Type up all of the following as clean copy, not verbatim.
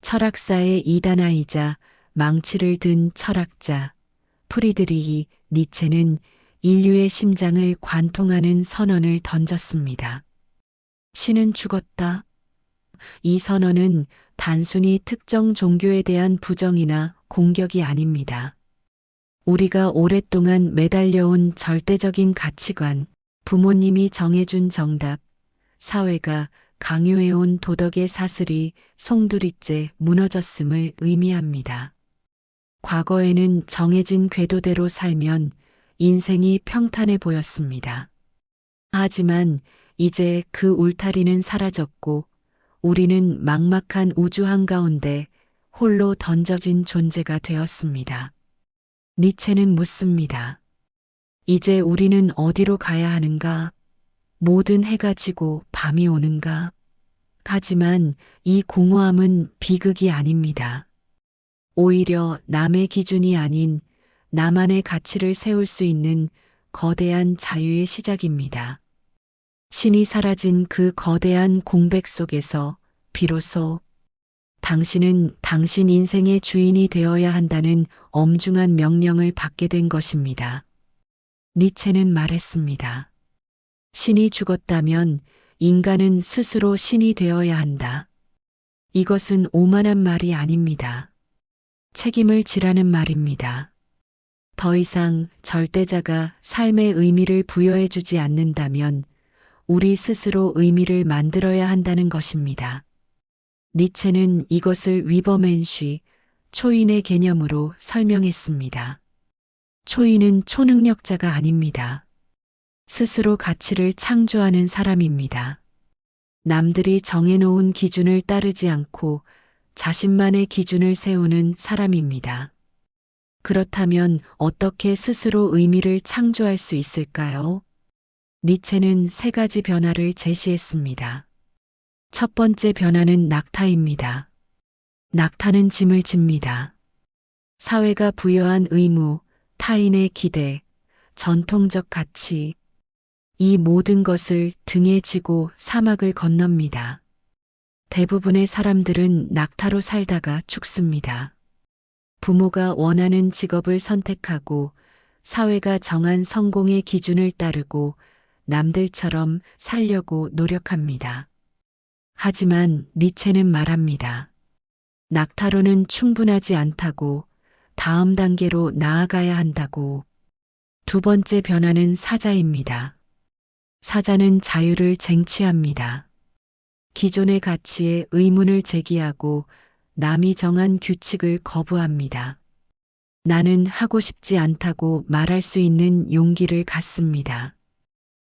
철학사의 이단아이자 망치를 든 철학자 프리드리히 니체는 인류의 심장을 관통하는 선언을 던졌습니다. 신은 죽었다. 이 선언은 단순히 특정 종교에 대한 부정이나 공격이 아닙니다. 우리가 오랫동안 매달려온 절대적인 가치관, 부모님이 정해준 정답, 사회가 강요해온 도덕의 사슬이 송두리째 무너졌음을 의미합니다. 과거에는 정해진 궤도대로 살면 인생이 평탄해 보였습니다. 하지만 이제 그 울타리는 사라졌고 우리는 막막한 우주 한가운데 홀로 던져진 존재가 되었습니다. 니체는 묻습니다. 이제 우리는 어디로 가야 하는가? 모든 해가 지고 밤이 오는가? 하지만 이 공허함은 비극이 아닙니다. 오히려 남의 기준이 아닌 나만의 가치를 세울 수 있는 거대한 자유의 시작입니다. 신이 사라진 그 거대한 공백 속에서 비로소 당신은 당신 인생의 주인이 되어야 한다는 엄중한 명령을 받게 된 것입니다. 니체는 말했습니다. 신이 죽었다면 인간은 스스로 신이 되어야 한다. 이것은 오만한 말이 아닙니다. 책임을 지라는 말입니다. 더 이상 절대자가 삶의 의미를 부여해 주지 않는다면 우리 스스로 의미를 만들어야 한다는 것입니다. 니체는 이것을 위버맨쉬, 초인의 개념으로 설명했습니다. 초인은 초능력자가 아닙니다. 스스로 가치를 창조하는 사람입니다. 남들이 정해놓은 기준을 따르지 않고 자신만의 기준을 세우는 사람입니다. 그렇다면 어떻게 스스로 의미를 창조할 수 있을까요? 니체는 세 가지 변화를 제시했습니다. 첫 번째 변화는 낙타입니다. 낙타는 짐을 집니다. 사회가 부여한 의무, 타인의 기대, 전통적 가치, 이 모든 것을 등에 지고 사막을 건넙니다. 대부분의 사람들은 낙타로 살다가 죽습니다. 부모가 원하는 직업을 선택하고 사회가 정한 성공의 기준을 따르고 남들처럼 살려고 노력합니다. 하지만 니체는 말합니다. 낙타로는 충분하지 않다고, 다음 단계로 나아가야 한다고. 두 번째 변화는 사자입니다. 사자는 자유를 쟁취합니다. 기존의 가치에 의문을 제기하고 남이 정한 규칙을 거부합니다. 나는 하고 싶지 않다고 말할 수 있는 용기를 갖습니다.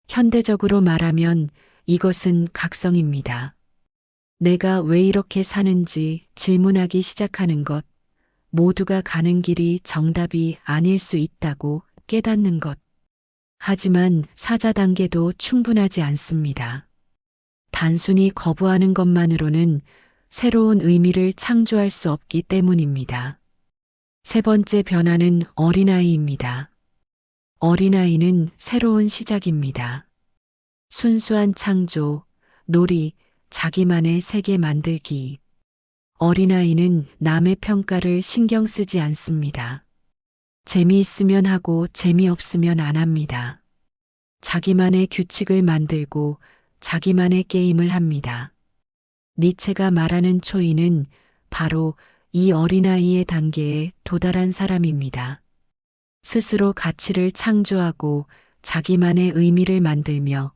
현대적으로 말하면 이것은 각성입니다. 내가 왜 이렇게 사는지 질문하기 시작하는 것, 모두가 가는 길이 정답이 아닐 수 있다고 깨닫는 것. 하지만 사자 단계도 충분하지 않습니다. 단순히 거부하는 것만으로는 새로운 의미를 창조할 수 없기 때문입니다. 세 번째 변화는 어린아이입니다. 어린아이는 새로운 시작입니다. 순수한 창조, 놀이, 자기만의 세계 만들기. 어린아이는 남의 평가를 신경 쓰지 않습니다. 재미있으면 하고 재미없으면 안 합니다. 자기만의 규칙을 만들고 자기만의 게임을 합니다. 니체가 말하는 초인은 바로 이 어린아이의 단계에 도달한 사람입니다. 스스로 가치를 창조하고 자기만의 의미를 만들며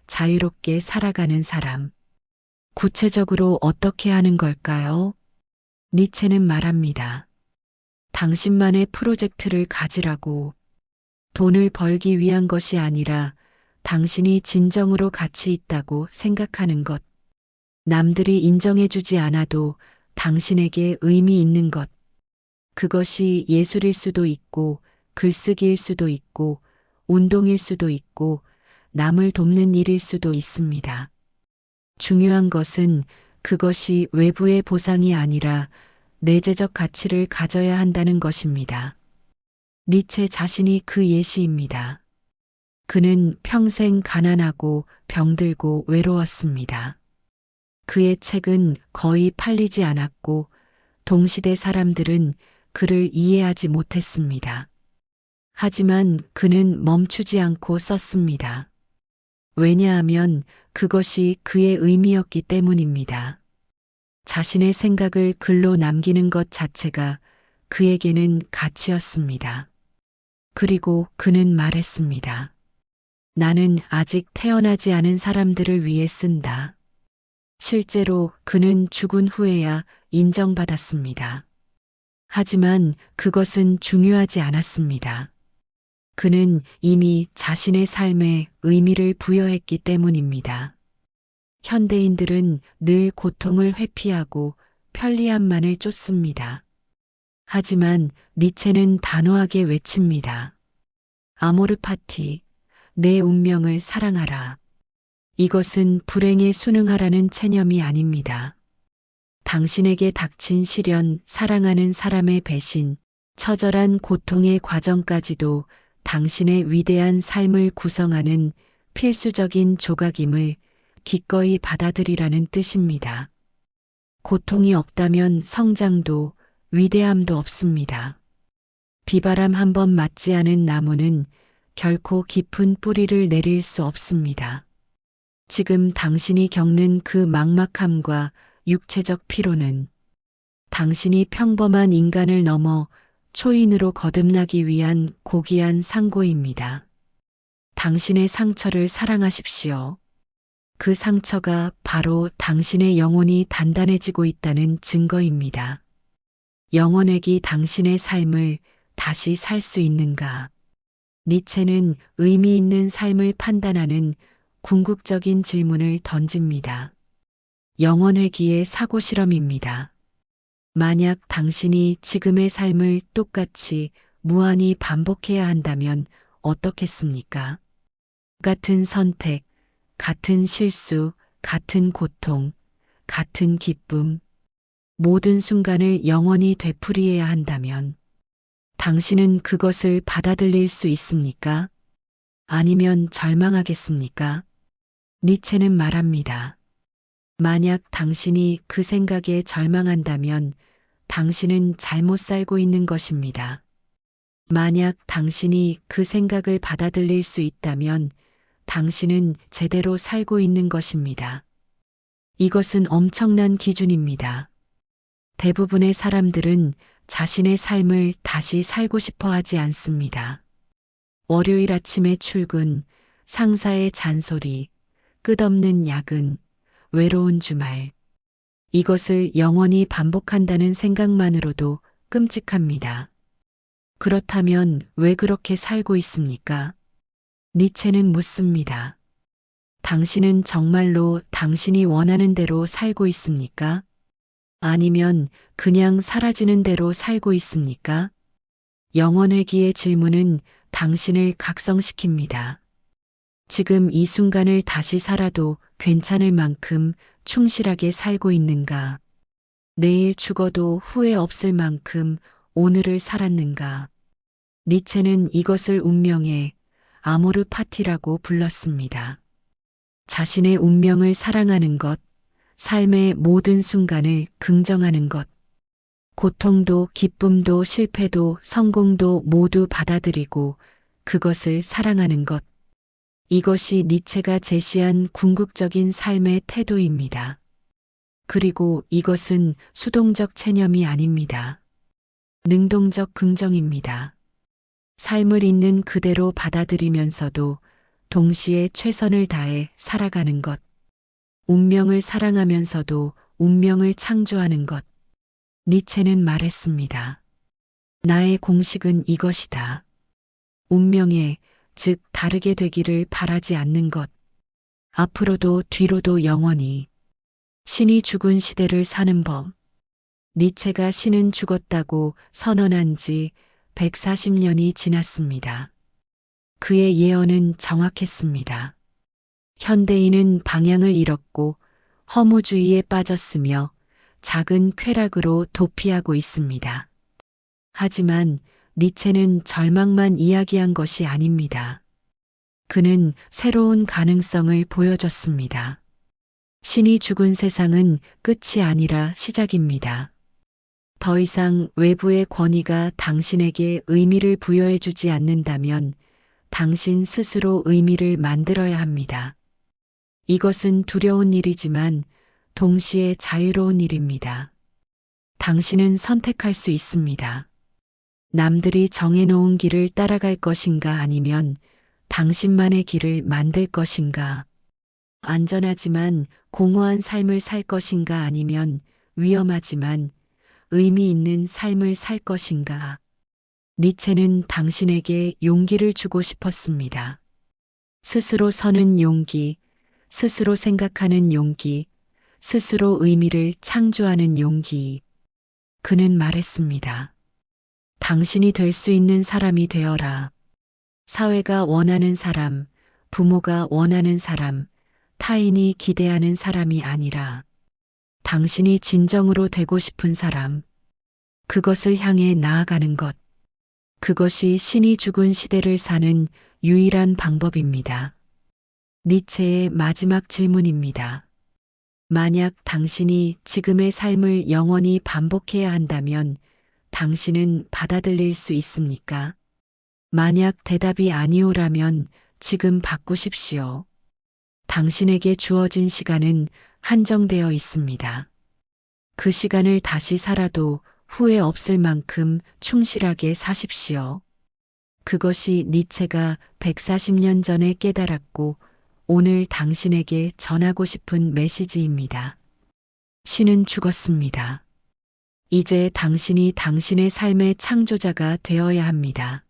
자유롭게 살아가는 사람. 구체적으로 어떻게 하는 걸까요? 니체는 말합니다. 당신만의 프로젝트를 가지라고. 돈을 벌기 위한 것이 아니라 당신이 진정으로 가치 있다고 생각하는 것. 남들이 인정해주지 않아도 당신에게 의미 있는 것. 그것이 예술일 수도 있고 글쓰기일 수도 있고 운동일 수도 있고 남을 돕는 일일 수도 있습니다. 중요한 것은 그것이 외부의 보상이 아니라 내재적 가치를 가져야 한다는 것입니다. 니체 자신이 그 예시입니다. 그는 평생 가난하고 병들고 외로웠습니다. 그의 책은 거의 팔리지 않았고 동시대 사람들은 그를 이해하지 못했습니다. 하지만 그는 멈추지 않고 썼습니다. 왜냐하면 그것이 그의 의미였기 때문입니다. 자신의 생각을 글로 남기는 것 자체가 그에게는 가치였습니다. 그리고 그는 말했습니다. 나는 아직 태어나지 않은 사람들을 위해 쓴다. 실제로 그는 죽은 후에야 인정받았습니다. 하지만 그것은 중요하지 않았습니다. 그는 이미 자신의 삶에 의미를 부여했기 때문입니다. 현대인들은 늘 고통을 회피하고 편리함만을 쫓습니다. 하지만 니체는 단호하게 외칩니다. 아모르 파티, 내 운명을 사랑하라. 이것은 불행에 순응하라는 체념이 아닙니다. 당신에게 닥친 시련, 사랑하는 사람의 배신, 처절한 고통의 과정까지도 당신의 위대한 삶을 구성하는 필수적인 조각임을 기꺼이 받아들이라는 뜻입니다. 고통이 없다면 성장도 위대함도 없습니다. 비바람 한 번 맞지 않은 나무는 결코 깊은 뿌리를 내릴 수 없습니다. 지금 당신이 겪는 그 막막함과 육체적 피로는 당신이 평범한 인간을 넘어 초인으로 거듭나기 위한 고귀한 상고입니다. 당신의 상처를 사랑하십시오. 그 상처가 바로 당신의 영혼이 단단해지고 있다는 증거입니다. 영혼액이 당신의 삶을 다시 살 수 있는가? 니체는 의미 있는 삶을 판단하는 궁극적인 질문을 던집니다. 영혼회귀의 사고 실험입니다. 만약 당신이 지금의 삶을 똑같이 무한히 반복해야 한다면 어떻겠습니까? 같은 선택, 같은 실수, 같은 고통, 같은 기쁨, 모든 순간을 영원히 되풀이해야 한다면 당신은 그것을 받아들일 수 있습니까? 아니면 절망하겠습니까? 니체는 말합니다. 만약 당신이 그 생각에 절망한다면 당신은 잘못 살고 있는 것입니다. 만약 당신이 그 생각을 받아들일 수 있다면 당신은 제대로 살고 있는 것입니다. 이것은 엄청난 기준입니다. 대부분의 사람들은 자신의 삶을 다시 살고 싶어 하지 않습니다. 월요일 아침의 출근, 상사의 잔소리, 끝없는 야근, 외로운 주말. 이것을 영원히 반복한다는 생각만으로도 끔찍합니다. 그렇다면 왜 그렇게 살고 있습니까? 니체는 묻습니다. 당신은 정말로 당신이 원하는 대로 살고 있습니까? 아니면 그냥 사라지는 대로 살고 있습니까? 영혼회귀의 질문은 당신을 각성시킵니다. 지금 이 순간을 다시 살아도 괜찮을 만큼 충실하게 살고 있는가? 내일 죽어도 후회 없을 만큼 오늘을 살았는가? 니체는 이것을 운명의 아모르 파티라고 불렀습니다. 자신의 운명을 사랑하는 것, 삶의 모든 순간을 긍정하는 것, 고통도 기쁨도 실패도 성공도 모두 받아들이고 그것을 사랑하는 것. 이것이 니체가 제시한 궁극적인 삶의 태도입니다. 그리고 이것은 수동적 체념이 아닙니다. 능동적 긍정입니다. 삶을 있는 그대로 받아들이면서도 동시에 최선을 다해 살아가는 것. 운명을 사랑하면서도 운명을 창조하는 것. 니체는 말했습니다. 나의 공식은 이것이다. 운명에, 즉 다르게 되기를 바라지 않는 것. 앞으로도 뒤로도 영원히. 신이 죽은 시대를 사는 법. 니체가 신은 죽었다고 선언한 지 140년이 지났습니다. 그의 예언은 정확했습니다. 현대인은 방향을 잃었고 허무주의에 빠졌으며 작은 쾌락으로 도피하고 있습니다. 하지만 니체는 절망만 이야기한 것이 아닙니다. 그는 새로운 가능성을 보여줬습니다. 신이 죽은 세상은 끝이 아니라 시작입니다. 더 이상 외부의 권위가 당신에게 의미를 부여해 주지 않는다면 당신 스스로 의미를 만들어야 합니다. 이것은 두려운 일이지만 동시에 자유로운 일입니다. 당신은 선택할 수 있습니다. 남들이 정해놓은 길을 따라갈 것인가 아니면 당신만의 길을 만들 것인가. 안전하지만 공허한 삶을 살 것인가 아니면 위험하지만 의미 있는 삶을 살 것인가. 니체는 당신에게 용기를 주고 싶었습니다. 스스로 서는 용기, 스스로 생각하는 용기, 스스로 의미를 창조하는 용기. 그는 말했습니다. 당신이 될 수 있는 사람이 되어라. 사회가 원하는 사람, 부모가 원하는 사람, 타인이 기대하는 사람이 아니라 당신이 진정으로 되고 싶은 사람, 그것을 향해 나아가는 것. 그것이 신이 죽은 시대를 사는 유일한 방법입니다. 니체의 마지막 질문입니다. 만약 당신이 지금의 삶을 영원히 반복해야 한다면 당신은 받아들일 수 있습니까? 만약 대답이 아니오라면 지금 바꾸십시오. 당신에게 주어진 시간은 한정되어 있습니다. 그 시간을 다시 살아도 후회 없을 만큼 충실하게 사십시오. 그것이 니체가 140년 전에 깨달았고 오늘 당신에게 전하고 싶은 메시지입니다. 신은 죽었습니다. 이제 당신이 당신의 삶의 창조자가 되어야 합니다.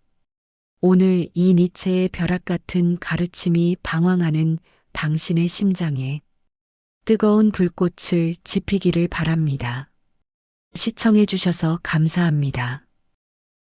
오늘 이 니체의 벼락 같은 가르침이 방황하는 당신의 심장에 뜨거운 불꽃을 지피기를 바랍니다. 시청해 주셔서 감사합니다.